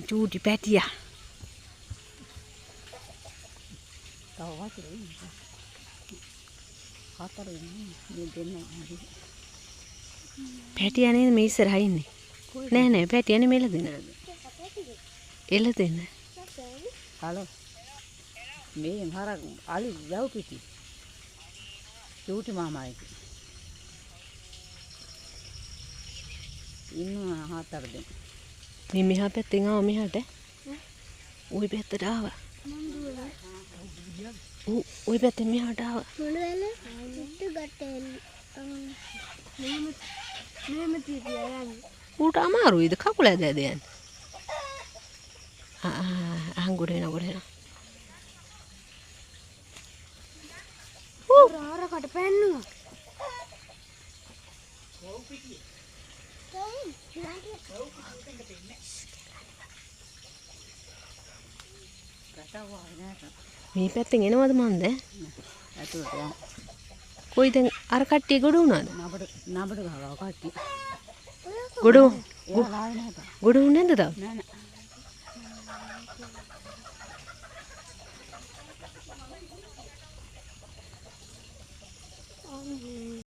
චූටි පැටියා. තව වතුරේ ඉන්න. හතර වෙනවා දෙන්න හරි. පැටියා නේද මේ ඉස්සරහා ඉන්නේ. නෑ පැටියා නෙමෙයි එළ දෙන්න. හලෝ. මේ හරක් අලි යව් පිටි. චූටි මාමායි. ඉන්නවා හතර දෙන්න. මේ මෙහා පැත්තෙන් ආව මෙහාට. ওই පැත්තට ආවා. ওই පැත්තෙන් මෙහාට ආවා. මොනවල චුට්ටු ගටෙල් මෙහෙම තියලා යන්නේ. ඌට අමාරුයිද කකුල ඇද ඇද යන්නේ. අහංගොඩ වෙන. ආරකට පැන්නුවා. මේ පැත්තෙන් එනවද මන්ද? ඇතුළට යන්න. කොයිද අර කට්ටිය ගොඩ වුණාද? නබට ගහලා කට්ටිය. ගොඩ එයා ආවේ නැහැ තාම. ගොඩ වුණේ නැද්ද තාම? නෑ නෑ.